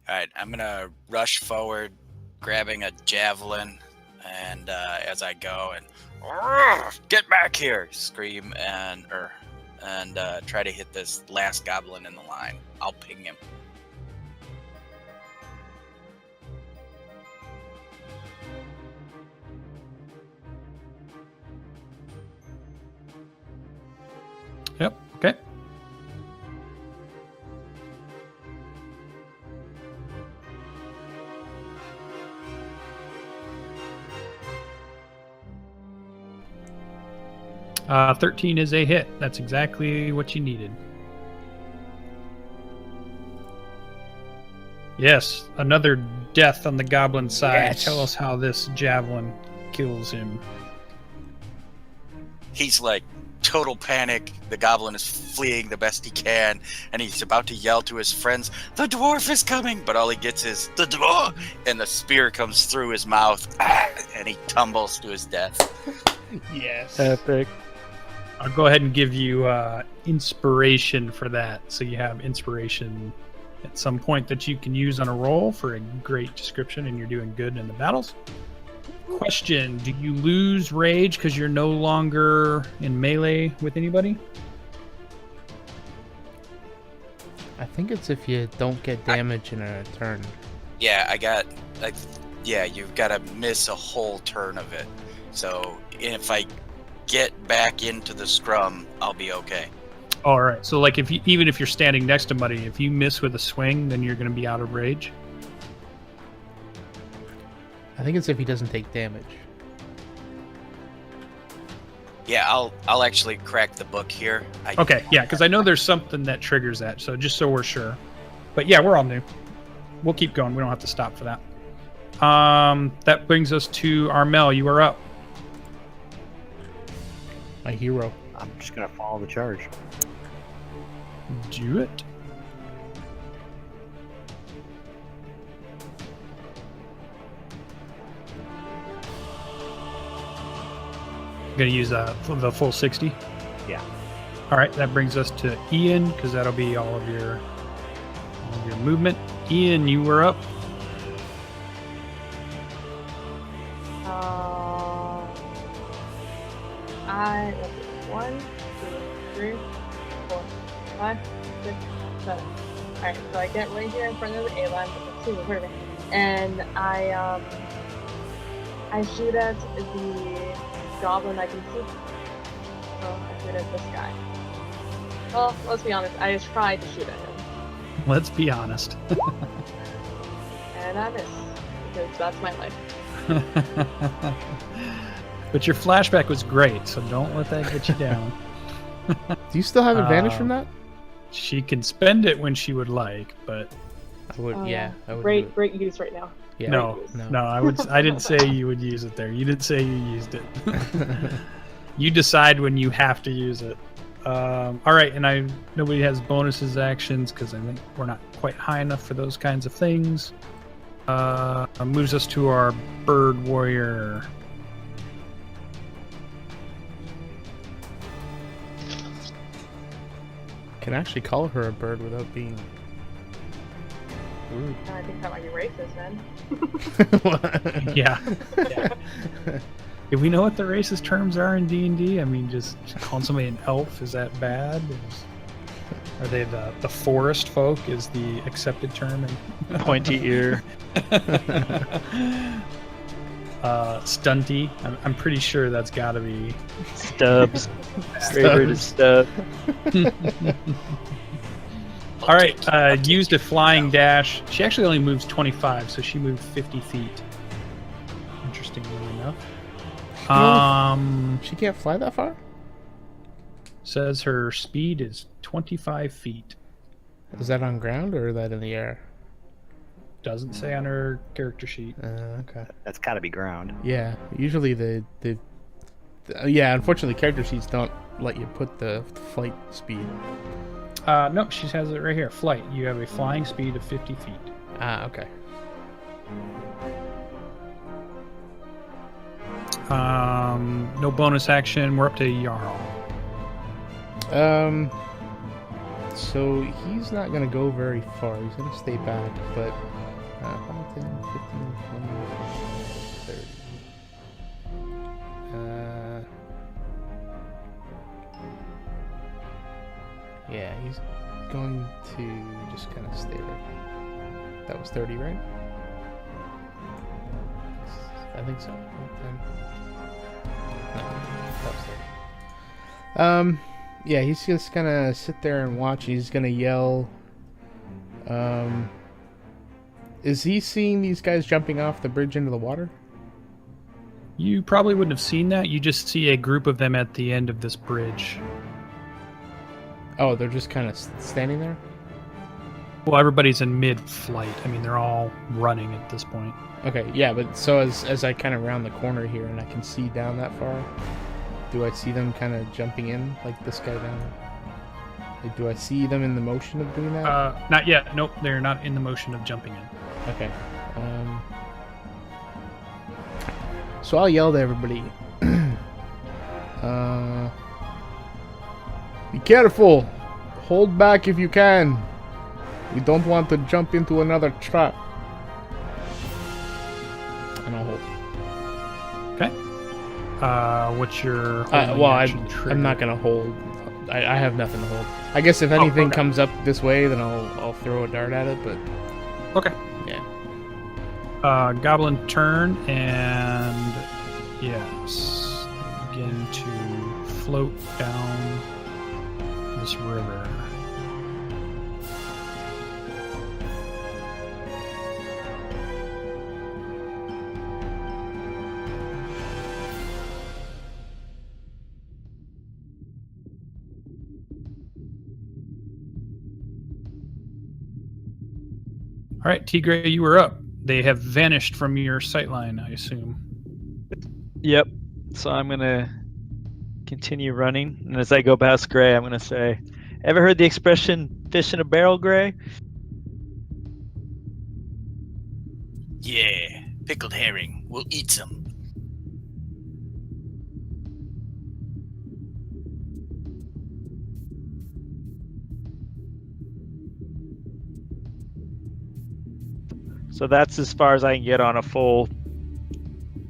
Alright, I'm gonna rush forward, grabbing a javelin, and as I go, and get back here! Scream and try to hit this last goblin in the line. I'll ping him. Yep, okay. Uh, 13 is a hit. That's exactly what you needed. Yes, another death on the goblin side. Yes. Tell us how this javelin kills him. He's like total panic. The goblin is fleeing the best he can, and he's about to yell to his friends, "The dwarf is coming!" But all he gets is the dwarf, and the spear comes through his mouth, and he tumbles to his death. Yes. Epic. I'll go ahead and give you inspiration for that. So you have inspiration at some point that you can use on a roll for a great description, and you're doing good in the battles. Question: do you lose rage because you're no longer in melee with anybody? I think it's if you don't get damage in a turn. Yeah, you've got to miss a whole turn of it. So if I get back into the scrum, I'll be okay. All right. So like even if you're standing next to somebody, if you miss with a swing, then you're going to be out of rage. I think it's if he doesn't take damage. Yeah, I'll actually crack the book here. Okay, yeah, because I know there's something that triggers that, so just so we're sure. But yeah, we're all new. We'll keep going. We don't have to stop for that. That brings us to Armel. You are up. My hero. I'm just gonna follow the charge. Do it. Gonna use the full 60. Yeah. All right, that brings us to Ian, because that'll be all of your movement. Ian, you were up. I 1, 2, 3, 4, 5, 6, 7. Alright, so I get right here in front of the Aila, and I shoot at the goblin I can see. So I shoot at this guy. Well, let's be honest, I tried to shoot at him. Let's be honest. And I missed, because that's my life. But your flashback was great, so don't let that get you down. Do you still have advantage from that? She can spend it when she would like, but I would. Yeah. I would Great use right now. Yeah. no. I didn't say you would use it there. You didn't say you used it. You decide when you have to use it. All right, and nobody has bonuses actions because I think we're not quite high enough for those kinds of things. Moves us to our bird warrior. Can actually call her a bird without being rude. I think that might be racist, man. Yeah. Do we know what the racist terms are in D&D? I mean, just calling somebody an elf, is that bad? Are they the forest folk is the accepted term? Pointy ear. Stunty. I'm pretty sure that's got to be Stubs. Greybeard is stub. All right. Used a flying dash. She actually only moves 25, so she moved 50 feet. Interestingly enough. She can't fly that far? Says her speed is 25 feet. Is that on ground or is that in the air? Doesn't say on her character sheet. Okay. That's gotta be ground. Yeah. Usually unfortunately character sheets don't let you put the flight speed. No, she has it right here. Flight. You have a flying speed of 50 feet. Okay. No bonus action. We're up to Jarral. So he's not gonna go very far. He's gonna stay back, but 5, 10, 15, 20, 30. Yeah, he's going to just kind of stay there. That was 30, right? I think so. 10. No, that was 30. Yeah, he's just gonna sit there and watch. He's gonna yell. Is he seeing these guys jumping off the bridge into the water? You probably wouldn't have seen that. You just see a group of them at the end of this bridge. Oh, they're just kind of standing there? Well, everybody's in mid-flight. I mean, they're all running at this point. Okay, yeah, but so as I kind of round the corner here and I can see down that far, do I see them kind of jumping in like this guy down there? Like, do I see them in the motion of doing that? Not yet. Nope, they're not in the motion of jumping in. Okay. So I'll yell to everybody. Be careful! Hold back if you can. We don't want to jump into another trap. And I'll hold. Okay. What's your I'm not gonna hold. I have nothing to hold. I guess if anything okay. comes up this way, then I'll throw a dart at it. But Okay. yeah. Goblin turn and yes, begin to float down this river. All right, Teagraiel, you were up. They have vanished from your sightline, I assume. Yep. So I'm gonna continue running, and as I go past Gray, I'm gonna say, "Ever heard the expression fish in a barrel, Gray?" Yeah, pickled herring. We'll eat some. So that's as far as I can get on a full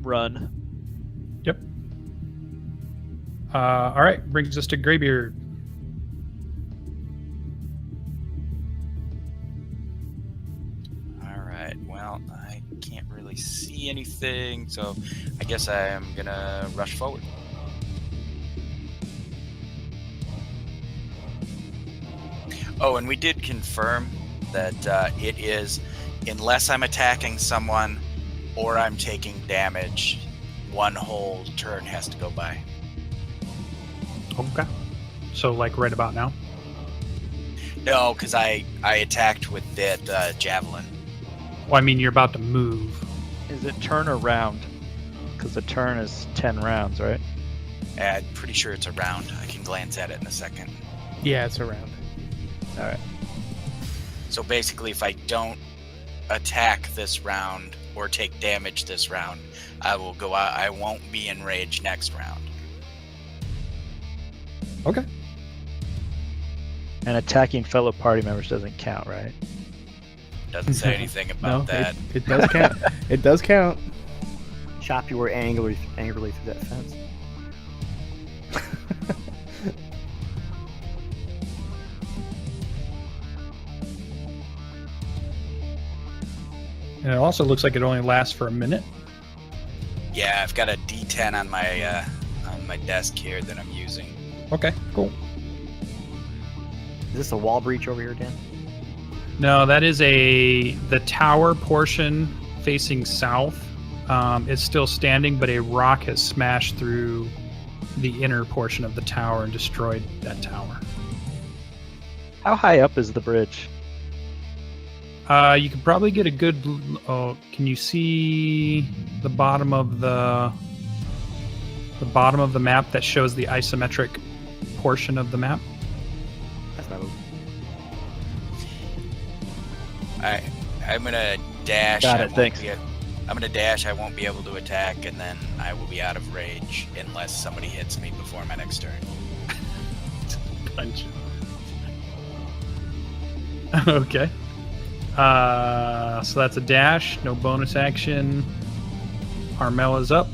run. Yep. All right, brings us to Greybeard. All right. Well, I can't really see anything, so I guess I am gonna rush forward. Oh, and we did confirm that it is, unless I'm attacking someone or I'm taking damage, one whole turn has to go by. Okay. So, like right about now? No, because I attacked with that javelin. Well, I mean, you're about to move. Is it turn or round? Because the turn is 10 rounds, right? I'm pretty sure it's a round. I can glance at it in a second. Yeah, it's around. All right. So basically, if I don't attack this round or take damage this round, I will go out. I won't be enraged next round. Okay. And attacking fellow party members doesn't count, right? Doesn't say anything about that. It does count. It does count. Chop your angrily through that fence. And it also looks like it only lasts for a minute. Yeah, I've got a D10 on my desk here that I'm using. Okay, cool. Is this a wall breach over here, Dan? No, that is the tower portion facing south. Is still standing, but a rock has smashed through the inner portion of the tower and destroyed that tower. How high up is the bridge? You can probably get a good. Oh, can you see the bottom of the map that shows the isometric portion of the map? That's my move. I'm gonna dash. Got I it, won't thanks. I'm gonna dash. I won't be able to attack, and then I will be out of rage unless somebody hits me before my next turn. Punch. Okay. So that's a dash. No bonus action. Armel is up.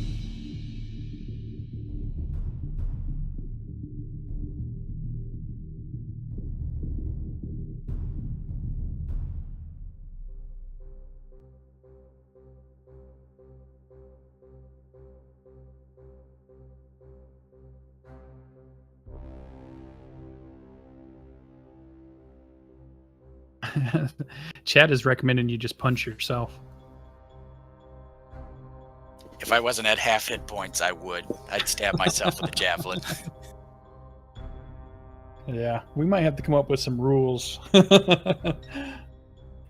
Chad is recommending you just punch yourself. If I wasn't at half hit points, I would. I'd stab myself with a javelin. Yeah, we might have to come up with some rules.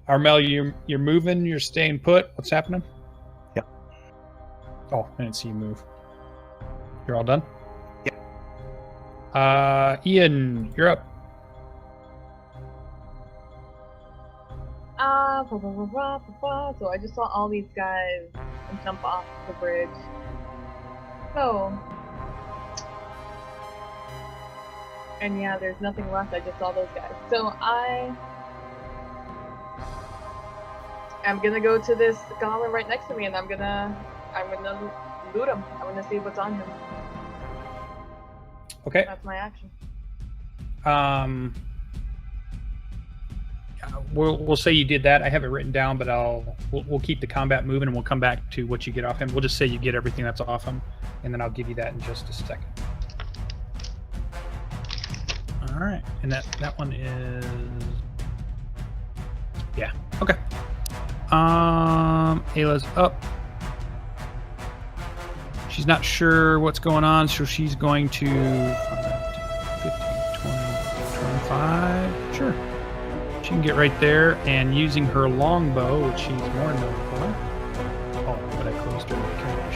Armel, you're moving. You're staying put. What's happening? Yep. Oh, I didn't see you move. You're all done? Yep. Ian, you're up. So I just saw all these guys jump off the bridge. So, and yeah, there's nothing left. I just saw those guys. So I am gonna go to this goblin right next to me, and I'm gonna loot him. I'm gonna see what's on him. Okay. That's my action. We'll say you did that. I have it written down, but we'll keep the combat moving, and we'll come back to what you get off him. We'll just say you get everything that's off him, and then I'll give you that in just a second. All right, and that one is okay. Aila's up. She's not sure what's going on, so she's going to 15, 20, 25. Sure. She can get right there, and using her longbow, which she's more known for. Oh, but I closed her character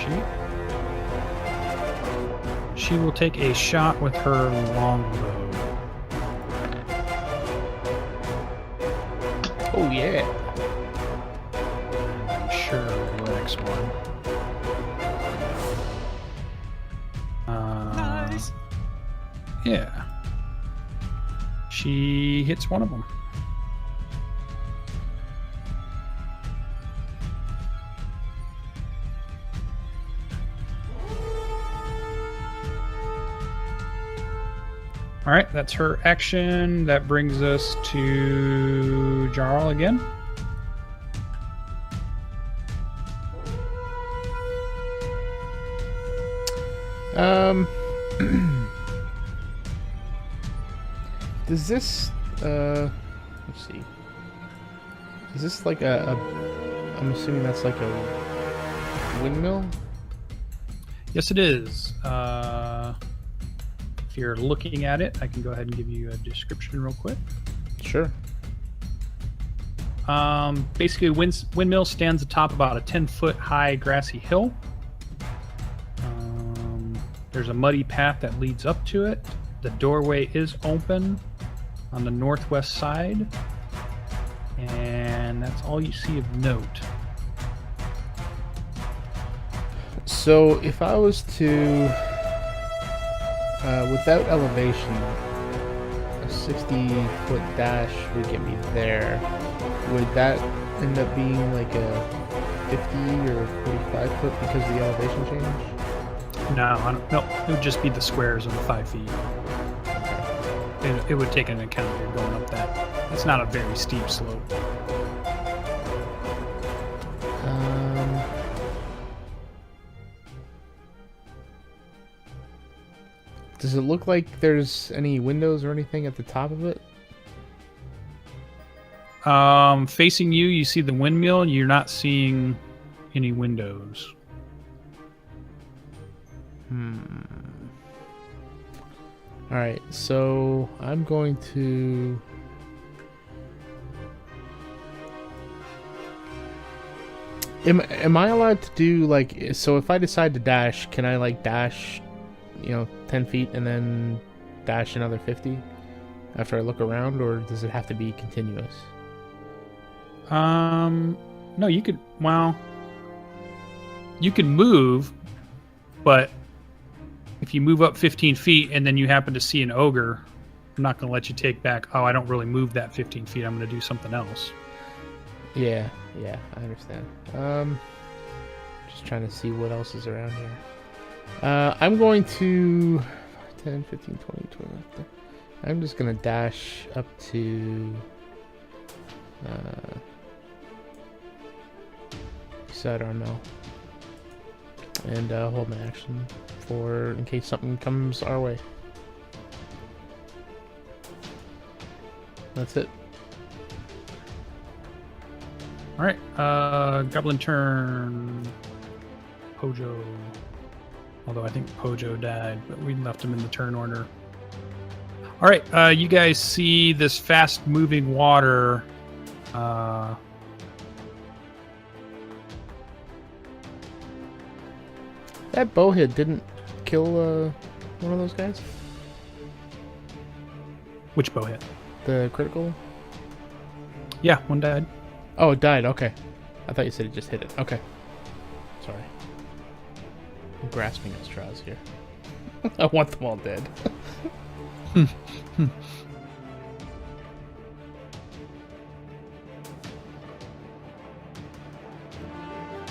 sheet. She will take a shot with her longbow. Oh yeah. Sure, the next one. Nice. Yeah. She hits one of them. All right, that's her action. That brings us to Jarral again. Does this let's see. Is this like I'm assuming that's like a windmill? Yes, it is. If you're looking at it, I can go ahead and give you a description real quick. Sure. Basically, windmill stands atop about a 10-foot high grassy hill. There's a muddy path that leads up to it. The doorway is open on the northwest side, and that's all you see of note. So if I was to, without elevation, a 60-foot dash would get me there. Would that end up being like a 50 or 45 foot because of the elevation change? No, it would just be the squares of the 5 feet. It would take into account you're going up that. It's not a very steep slope. Does it look like there's any windows or anything at the top of it? Facing you, you see the windmill. You're not seeing any windows. Alright, so I'm going to... Am I allowed to do, like... So if I decide to dash, can I, like, dash, 10 feet and then dash another 50 after I look around, or does it have to be continuous? No, you could... Well... You can move, but... If you move up 15 feet and then you happen to see an ogre, I'm not going to let you take back, oh, I don't really move that 15 feet. I'm going to do something else. Yeah, I understand. Just trying to see what else is around here. I'm going to 10, 15, 20, 20. I'm just going to dash up to beside Armel and hold my action for in case something comes our way. That's it. All right, Goblin turn. Pojo. Although I think Pojo died, but we left him in the turn order. All right, you guys see this fast-moving water. That bowhead didn't kill one of those guys? Which bowhead? The critical? Yeah, one died. Oh, it died. Okay. I thought you said it just hit it. Okay. Sorry. I'm grasping at straws here. I want them all dead.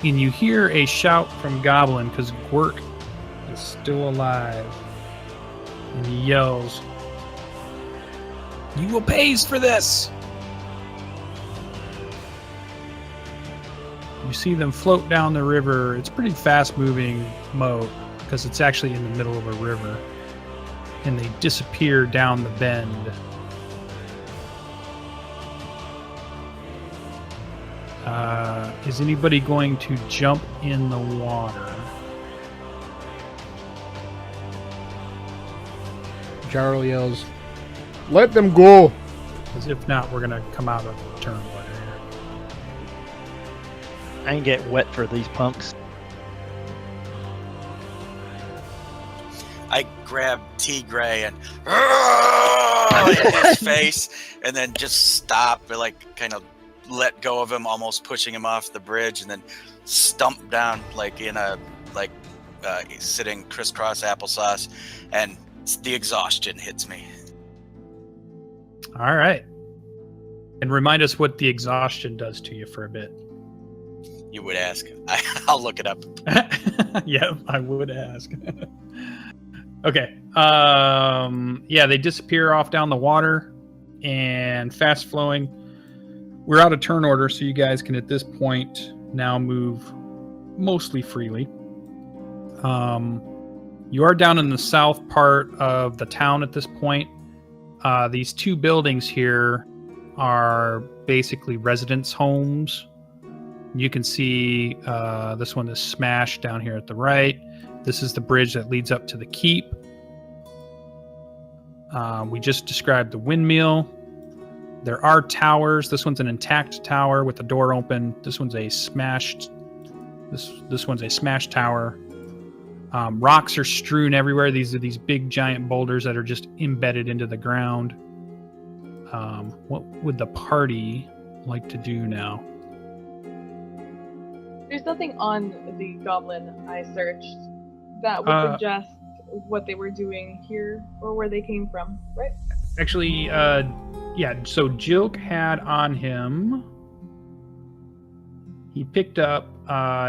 And you hear a shout from Goblin because Gwyrk is still alive. And he yells, "You will pays for this!" You see them float down the river. It's a pretty fast-moving moat because it's actually in the middle of a river. And they disappear down the bend. Is anybody going to jump in the water? Jarral yells, "Let them go!" Because if not, we're going to come out of the turn order here. I can get wet for these punks. I grab Teagraiel and in his face, and then just stop and like kind of let go of him, almost pushing him off the bridge, and then stump down like in a sitting crisscross applesauce, and the exhaustion hits me. All right. And remind us what the exhaustion does to you for a bit. You would ask. I'll look it up. Yeah, I would ask. Okay. Yeah, they disappear off down the water and fast flowing. We're out of turn order, so you guys can at this point now move mostly freely. You are down in the south part of the town at this point. These two buildings here are basically residence homes. You can see this one is smashed down here at the right. This is the bridge that leads up to the keep. We just described the windmill. There are towers. This one's an intact tower with the door open. This one's a smashed. This one's a smashed tower. Rocks are strewn everywhere. These are these big giant boulders that are just embedded into the ground. What would the party like to do now? There's nothing on the goblin I searched that would suggest what they were doing here or where they came from, right? Actually, yeah, so Jilk had on him, he picked up,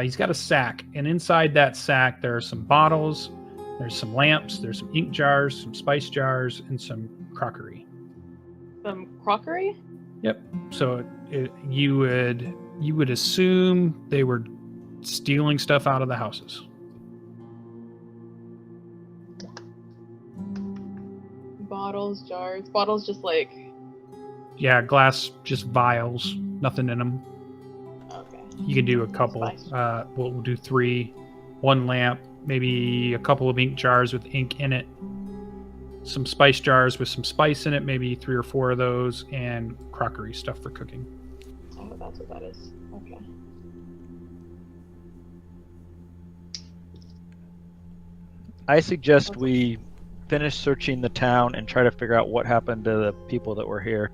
he's got a sack, and inside that sack there are some bottles, there's some lamps, there's some ink jars, some spice jars, and some crockery. Some crockery? Yep. So you would assume they were stealing stuff out of the houses. Bottles, jars. Bottles just like... Yeah, glass, just vials, nothing in them. Okay. You can do a couple. We'll do 3. 1 lamp, maybe a couple of ink jars with ink in it. Some spice jars with some spice in it, maybe 3 or 4 of those, and crockery stuff for cooking. Oh, that's what that is. Okay. I suggest we finish searching the town and try to figure out what happened to the people that were here.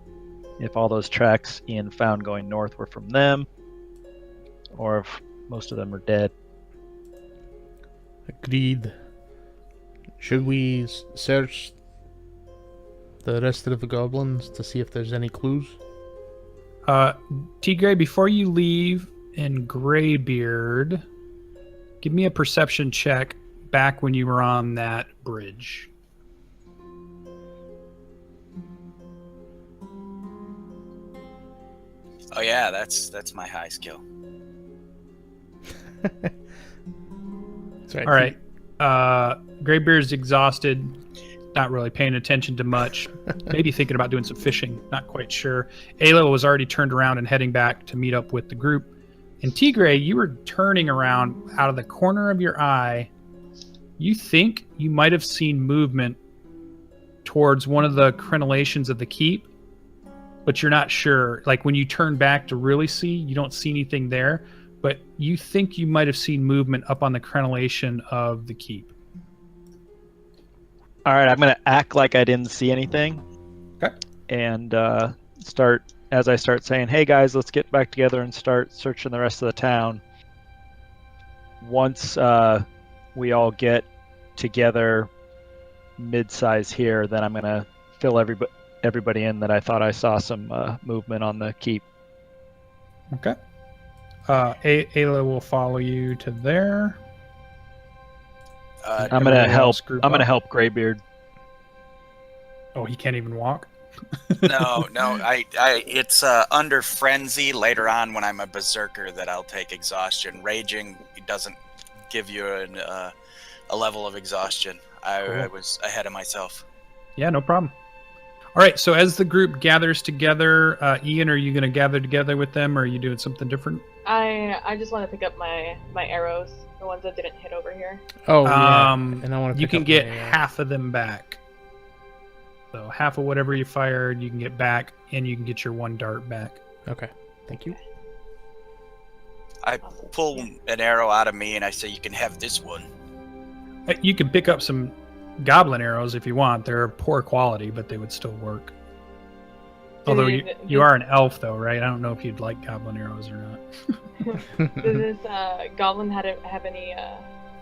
If all those tracks Ian found going north were from them, or if most of them are dead. Agreed. Should we search the rest of the goblins to see if there's any clues? Teagraiel, before you leave in Greybeard, give me a perception check back when you were on that bridge. Oh yeah, that's my high skill. Sorry, All right. Greybeard's exhausted, not really paying attention to much. Maybe thinking about doing some fishing, not quite sure. Aila was already turned around and heading back to meet up with the group. And Teagraiel, you were turning around out of the corner of your eye. You think you might have seen movement towards one of the crenellations of the keep, but you're not sure. Like when you turn back to really see, you don't see anything there, but you think you might have seen movement up on the crenellation of the keep. All right, I'm going to act like I didn't see anything. Okay. And start saying, hey guys, let's get back together and start searching the rest of the town. Once we all get together mid-size here, then I'm going to fill everybody in that I thought I saw some movement on the keep. Okay. Aila will follow you to there. I'm going to help Greybeard. Oh, he can't even walk? No, it's under frenzy later on when I'm a berserker that I'll take exhaustion. Raging doesn't give you a level of exhaustion. I was ahead of myself. Yeah, no problem. All right, so as the group gathers together, Ian, are you going to gather together with them, or are you doing something different? I just want to pick up my arrows, the ones that didn't hit over here. Oh, yeah. And I want to. You can get half of them back. So half of whatever you fired, you can get back, and you can get your one dart back. Okay, thank you. I pull an arrow out of me and I say, "You can have this one." You can pick up some goblin arrows if you want. They're poor quality, but they would still work. Although you are an elf, though, right? I don't know if you'd like goblin arrows or not. Does this goblin have any?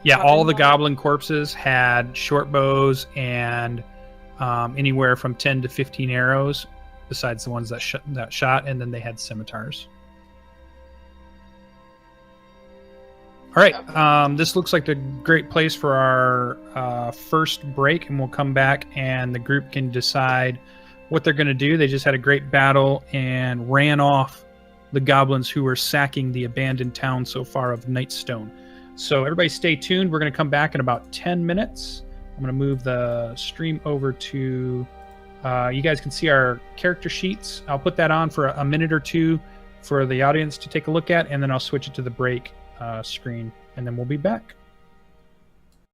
Yeah, all the on it? goblin corpses had short bows and anywhere from 10 to 15 arrows, besides the ones that shot, and then they had scimitars. All right, this looks like a great place for our first break, and we'll come back and the group can decide what they're going to do. They just had a great battle and ran off the goblins who were sacking the abandoned town so far of Nightstone. So everybody stay tuned. We're going to come back in about 10 minutes. I'm going to move the stream over to... you guys can see our character sheets. I'll put that on for a minute or two for the audience to take a look at, and then I'll switch it to the break screen, and then we'll be back.